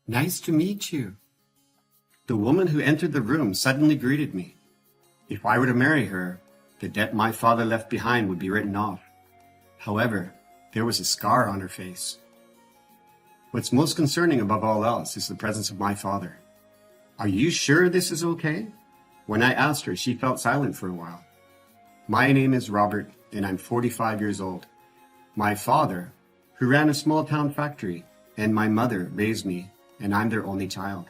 Nice to meet you. The woman who entered the room suddenly greeted me. If I were to marry her, the debt my father left behind would be written off. However, there was a scar on her face. What's most concerning above all else is the presence of my father. Are you sure this is okay? When I asked her, she felt silent for a while. My name is Robert, and I'm 45 years old. My father, who ran a small town factory, and my mother raised me, and I'm their only child.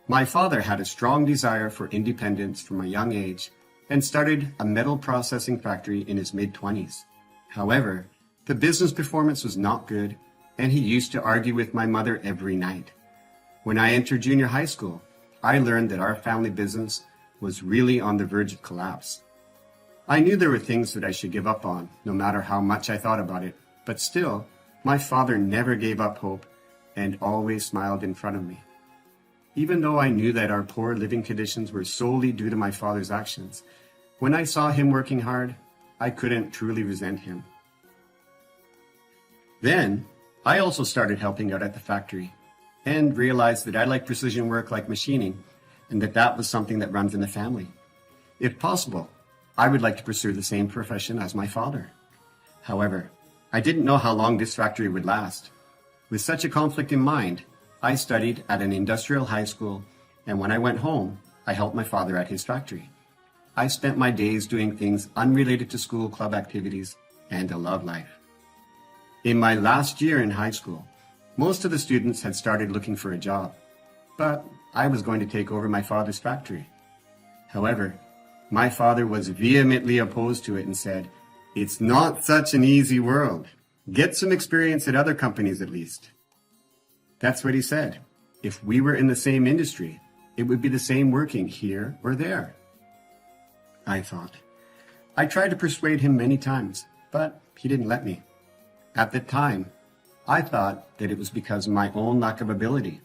My father had a strong desire for independence from a young age and started a metal processing factory in his mid-20s. However, the business performance was not good, and he used to argue with my mother every night. When I entered junior high school, I learned that our family business was really on the verge of collapse. I knew there were things that I should give up on, no matter how much I thought about it, but still, my father never gave up hope and always smiled in front of me. Even though I knew that our poor living conditions were solely due to my father's actions, when I saw him working hard, I couldn't truly resent him. Then, I also started helping out at the factory and realized that I like precision work like machining and that was something that runs in the family. If possible, I would like to pursue the same profession as my father. However, I didn't know how long this factory would last. With such a conflict in mind, I studied at an industrial high school, and when I went home, I helped my father at his factory. I spent my days doing things unrelated to school club activities and a love life. In my last year in high school, most of the students had started looking for a job, but I was going to take over my father's factory. However, my father was vehemently opposed to it and said, "It's not such an easy world. Get some experience at other companies at least." That's what he said. If we were in the same industry, it would be the same working here or there. I thought. I tried to persuade him many times, but he didn't let me. At the time, I thought that it was because of my own lack of ability.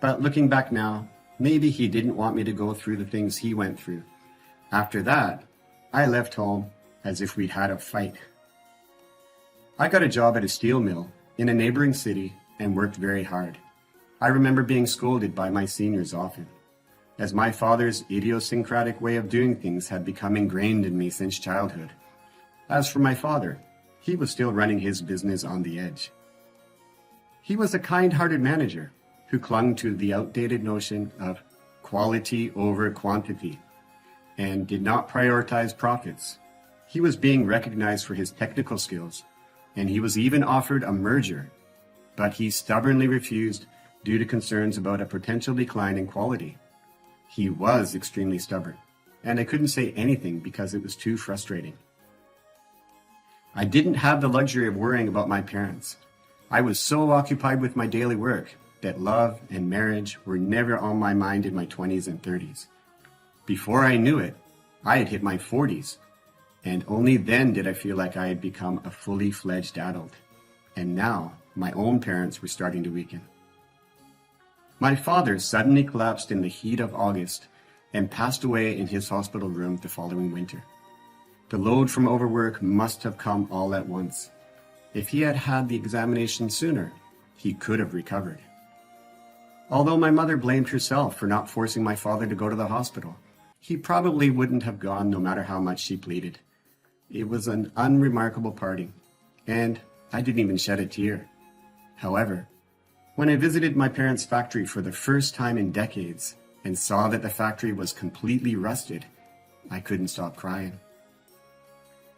But looking back now, maybe he didn't want me to go through the things he went through. After that, I left home as if we'd had a fight. I got a job at a steel mill in a neighboring city and worked very hard. I remember being scolded by my seniors often, as my father's idiosyncratic way of doing things had become ingrained in me since childhood. As for my father, he was still running his business on the edge. He was a kind-hearted manager who clung to the outdated notion of quality over quantity and did not prioritize profits. He was being recognized for his technical skills, and he was even offered a merger, but he stubbornly refused due to concerns about a potential decline in quality. He was extremely stubborn, and I couldn't say anything because it was too frustrating. I didn't have the luxury of worrying about my parents. I was so occupied with my daily work that love and marriage were never on my mind in my 20s and 30s. Before I knew it, I had hit my 40s, and only then did I feel like I had become a fully fledged adult. And now, my own parents were starting to weaken. My father suddenly collapsed in the heat of August and passed away in his hospital room the following winter. The load from overwork must have come all at once. If he had had the examination sooner, he could have recovered. Although my mother blamed herself for not forcing my father to go to the hospital, he probably wouldn't have gone no matter how much she pleaded. It was an unremarkable parting, and I didn't even shed a tear. However, when I visited my parents' factory for the first time in decades and saw that the factory was completely rusted, I couldn't stop crying.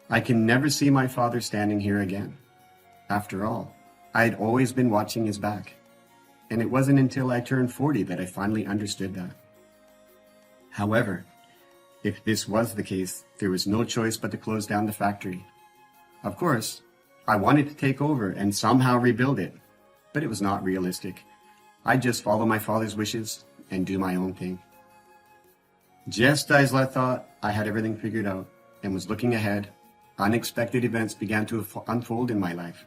I can never see my father standing here again. After all, I had always been watching his back, and it wasn't until I turned 40 that I finally understood that. However, if this was the case, there was no choice but to close down the factory. Of course, I wanted to take over and somehow rebuild it, but it was not realistic. I'd just follow my father's wishes and do my own thing. Just as I thought I had everything figured out and was looking ahead, unexpected events began to unfold in my life.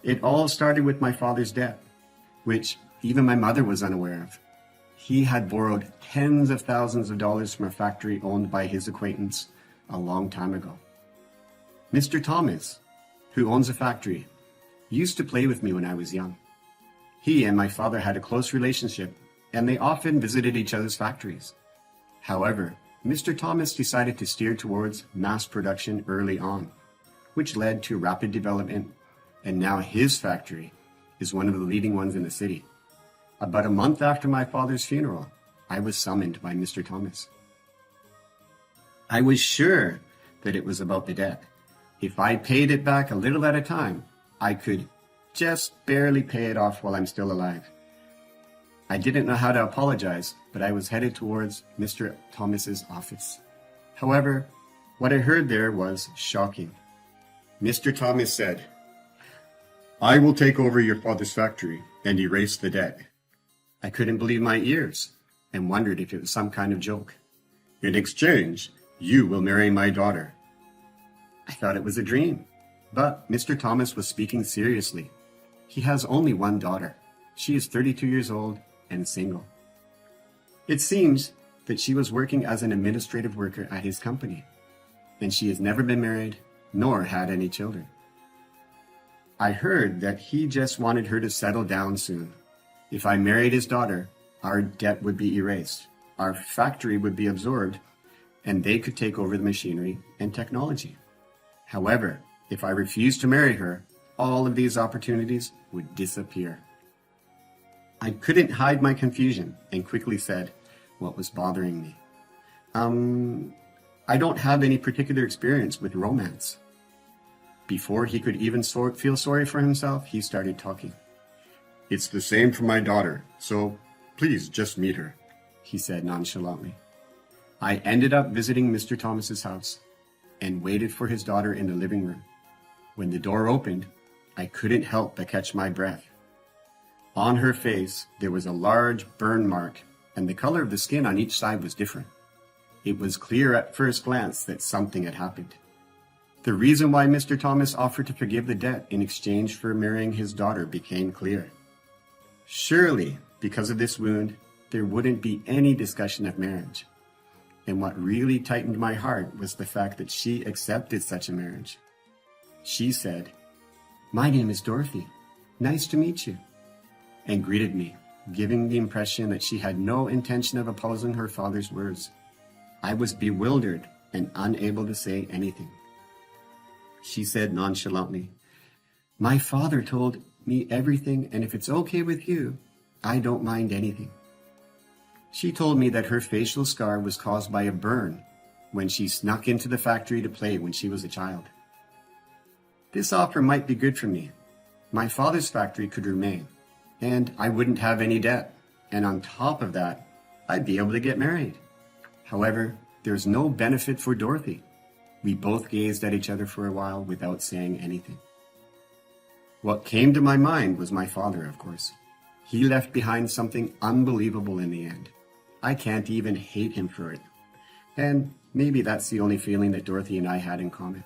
It all started with my father's debt, which even my mother was unaware of. He had borrowed tens of thousands of dollars from a factory owned by his acquaintance a long time ago. Mr. Thomas, who owns a factory, used to play with me when I was young. He and my father had a close relationship, and they often visited each other's factories. However, Mr. Thomas decided to steer towards mass production early on, which led to rapid development, and now his factory is one of the leading ones in the city. About a month after my father's funeral, I was summoned by Mr. Thomas. I was sure that it was about the debt. If I paid it back a little at a time, I could just barely pay it off while I'm still alive. I didn't know how to apologize, but I was headed towards Mr. Thomas's office. However, what I heard there was shocking. Mr. Thomas said, "I will take over your father's factory and erase the debt." I couldn't believe my ears and wondered if it was some kind of joke. "In exchange, you will marry my daughter." I thought it was a dream, but Mr. Thomas was speaking seriously. He has only one daughter. She is 32 years old and single. It seems that she was working as an administrative worker at his company, and she has never been married nor had any children. I heard that he just wanted her to settle down soon. If I married his daughter, our debt would be erased, our factory would be absorbed, and they could take over the machinery and technology. However, if I refused to marry her, all of these opportunities would disappear. I couldn't hide my confusion and quickly said what was bothering me. I don't have any particular experience with romance. Before he could even feel sorry for himself, he started talking. "It's the same for my daughter, so please just meet her," he said nonchalantly. I ended up visiting Mr. Thomas's house and waited for his daughter in the living room. When the door opened, I couldn't help but catch my breath. On her face, there was a large burn mark, and the color of the skin on each side was different. It was clear at first glance that something had happened. The reason why Mr. Thomas offered to forgive the debt in exchange for marrying his daughter became clear. Surely, because of this wound, there wouldn't be any discussion of marriage. And what really tightened my heart was the fact that she accepted such a marriage. She said, "My name is Dorothy. Nice to meet you," and greeted me, giving the impression that she had no intention of opposing her father's words. I was bewildered and unable to say anything. She said nonchalantly, "My father told me everything, and if it's okay with you, I don't mind anything." She told me that her facial scar was caused by a burn when she snuck into the factory to play when she was a child. This offer might be good for me. My father's factory could remain, and I wouldn't have any debt. And on top of that, I'd be able to get married. However, there's no benefit for Dorothy. We both gazed at each other for a while without saying anything. What came to my mind was my father, of course. He left behind something unbelievable in the end. I can't even hate him for it. And maybe that's the only feeling that Dorothy and I had in common.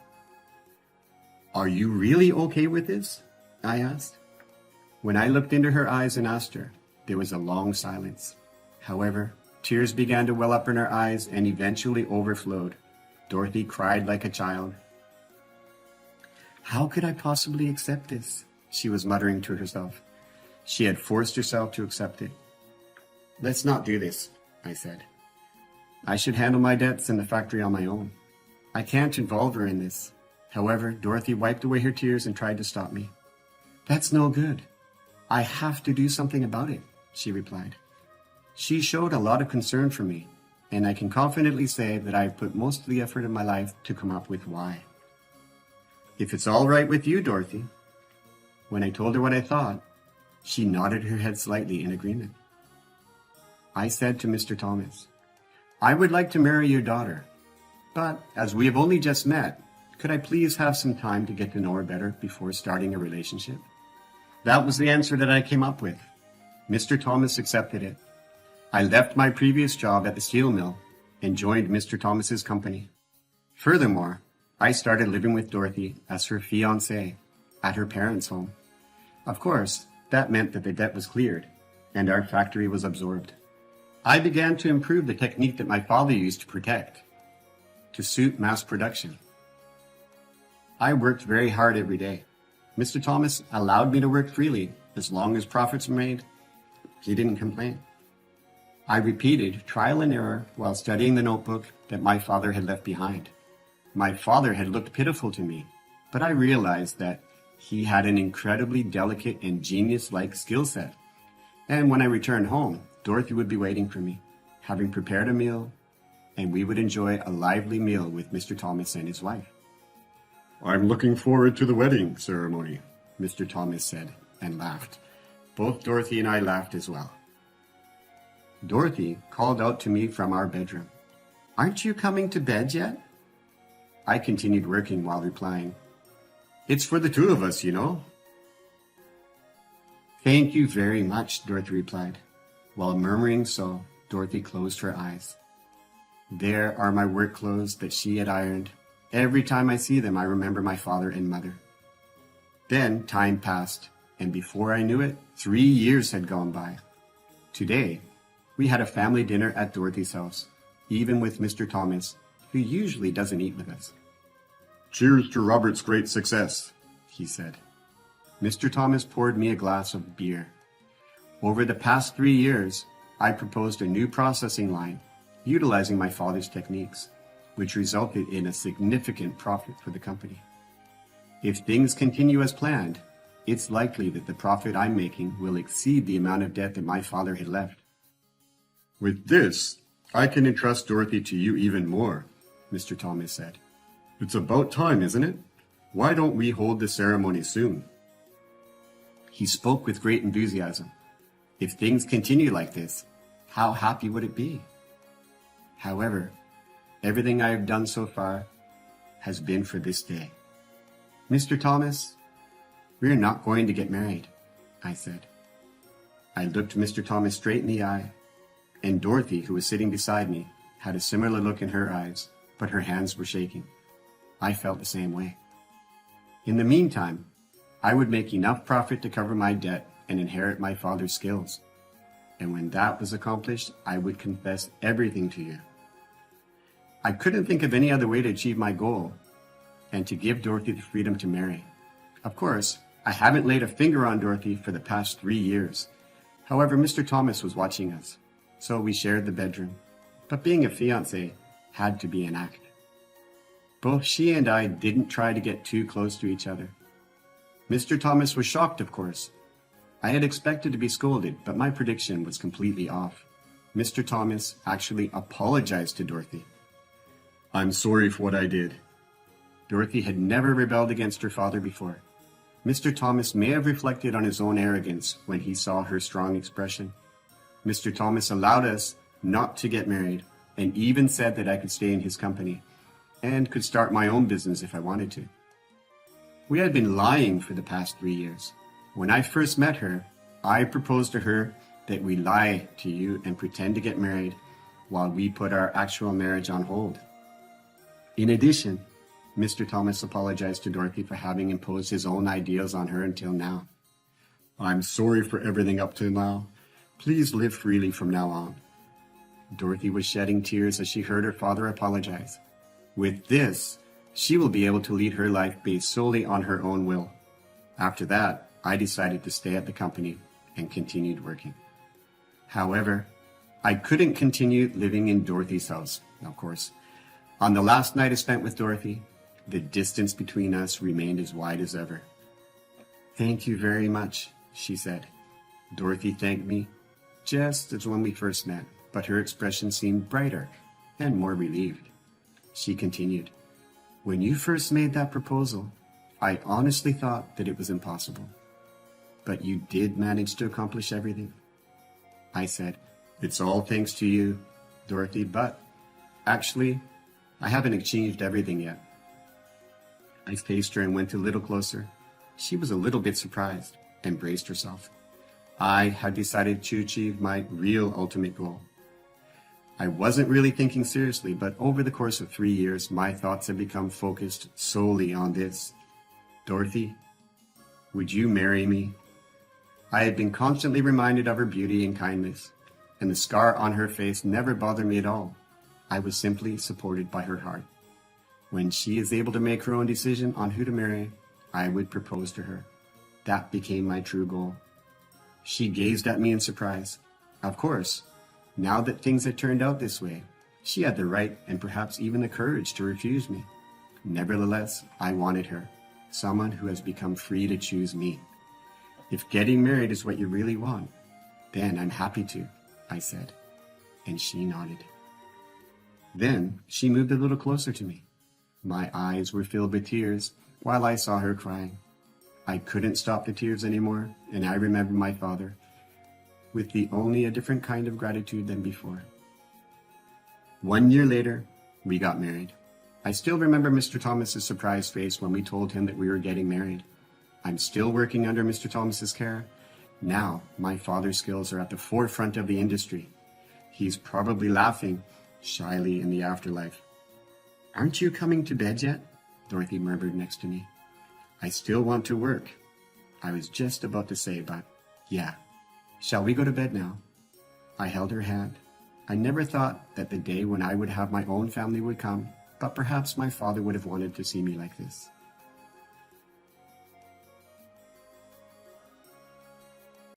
"Are you really okay with this?" I asked. When I looked into her eyes and asked her, there was a long silence. However, tears began to well up in her eyes and eventually overflowed. Dorothy cried like a child. "How could I possibly accept this?" she was muttering to herself. She had forced herself to accept it. "Let's not do this," I said. "I should handle my debts in the factory on my own. I can't involve her in this." However, Dorothy wiped away her tears and tried to stop me. "That's no good. I have to do something about it," she replied. She showed a lot of concern for me, and I can confidently say that I've put most of the effort of my life to come up with why. "If it's all right with you, Dorothy." When I told her what I thought, she nodded her head slightly in agreement. I said to Mr. Thomas, "I would like to marry your daughter, but as we have only just met, could I please have some time to get to know her better before starting a relationship?" That was the answer that I came up with. Mr. Thomas accepted it. I left my previous job at the steel mill and joined Mr. Thomas's company. Furthermore, I started living with Dorothy as her fiancée at her parents' home. Of course, that meant that the debt was cleared and our factory was absorbed. I began to improve the technique that my father used to protect, to suit mass production. I worked very hard every day. Mr. Thomas allowed me to work freely, As long as profits were made, he didn't complain. I repeated trial and error while studying the notebook that my father had left behind. My father had looked pitiful to me, but I realized that he had an incredibly delicate and genius-like skill set. And when I returned home, Dorothy would be waiting for me, having prepared a meal, and we would enjoy a lively meal with Mr. Thomas and his wife. "I'm looking forward to the wedding ceremony," Mr. Thomas said, and laughed. Both Dorothy and I laughed as well. Dorothy called out to me from our bedroom, "Aren't you coming to bed yet?" I continued working while replying, "It's for the two of us, you know." "Thank you very much," Dorothy replied. While murmuring so, Dorothy closed her eyes. There are my work clothes that she had ironed. Every time I see them, I remember my father and mother. Then time passed, and before I knew it, 3 years had gone by. Today, we had a family dinner at Dorothy's house, even with Mr. Thomas, who usually doesn't eat with us. "Cheers to Robert's great success," he said. Mr. Thomas poured me a glass of beer. Over the past 3 years, I proposed a new processing line, utilizing my father's techniques, which resulted in a significant profit for the company. If things continue as planned, it's likely that the profit I'm making will exceed the amount of debt that my father had left. "With this, I can entrust Dorothy to you even more," Mr. Thomas said. "It's about time, isn't it? Why don't we hold the ceremony soon?" He spoke with great enthusiasm. If things continue like this, how happy would it be? However, everything I have done so far has been for this day. "Mr. Thomas, we're not going to get married," I said. I looked Mr. Thomas straight in the eye, and Dorothy, who was sitting beside me, had a similar look in her eyes, but her hands were shaking. I felt the same way. In the meantime, I would make enough profit to cover my debt and inherit my father's skills. And when that was accomplished, I would confess everything to you. I couldn't think of any other way to achieve my goal and to give Dorothy the freedom to marry. Of course, I haven't laid a finger on Dorothy for the past 3 years. However, Mr. Thomas was watching us, so we shared the bedroom. But being a fiancé had to be an act. Both she and I didn't try to get too close to each other. Mr. Thomas was shocked, of course. I had expected to be scolded, but my prediction was completely off. Mr. Thomas actually apologized to Dorothy. "I'm sorry for what I did." Dorothy had never rebelled against her father before. Mr. Thomas may have reflected on his own arrogance when he saw her strong expression. Mr. Thomas allowed us not to get married and even said that I could stay in his company and could start my own business if I wanted to. We had been lying for the past 3 years. When I first met her, I proposed to her that we lie to you and pretend to get married while we put our actual marriage on hold. In addition, Mr. Thomas apologized to Dorothy for having imposed his own ideas on her until now. "I'm sorry for everything up to now. Please live freely from now on." Dorothy was shedding tears as she heard her father apologize. With this, she will be able to lead her life based solely on her own will. After that, I decided to stay at the company and continued working. However, I couldn't continue living in Dorothy's house, of course. On the last night I spent with Dorothy, the distance between us remained as wide as ever. "Thank you very much," she said. Dorothy thanked me, just as when we first met, but her expression seemed brighter and more relieved. She continued, "When you first made that proposal, I honestly thought that it was impossible. But you did manage to accomplish everything." I said, "It's all thanks to you, Dorothy, but actually, I haven't achieved everything yet." I faced her and went a little closer. She was a little bit surprised and braced herself. I had decided to achieve my real ultimate goal. I wasn't really thinking seriously, but over the course of 3 years, my thoughts had become focused solely on this. "Dorothy, would you marry me?" I had been constantly reminded of her beauty and kindness, and the scar on her face never bothered me at all. I was simply supported by her heart. When she is able to make her own decision on who to marry, I would propose to her. That became my true goal. She gazed at me in surprise. Of course, now that things had turned out this way, she had the right and perhaps even the courage to refuse me. Nevertheless, I wanted her, someone who has become free to choose me. If getting married is what you really want, then I'm happy to, I said, and she nodded. Then she moved a little closer to me. My eyes were filled with tears while I saw her crying. I couldn't stop the tears anymore, and I remembered my father, with the only a different kind of gratitude than before. 1 year later, we got married. I still remember Mr. Thomas's surprised face when we told him that we were getting married. I'm still working under Mr. Thomas's care. Now, my father's skills are at the forefront of the industry. He's probably laughing shyly in the afterlife. Aren't you coming to bed yet? Dorothy murmured next to me. I still want to work. I was just about to say, but yeah. Shall we go to bed now? I held her hand. I never thought that the day when I would have my own family would come, but perhaps my father would have wanted to see me like this.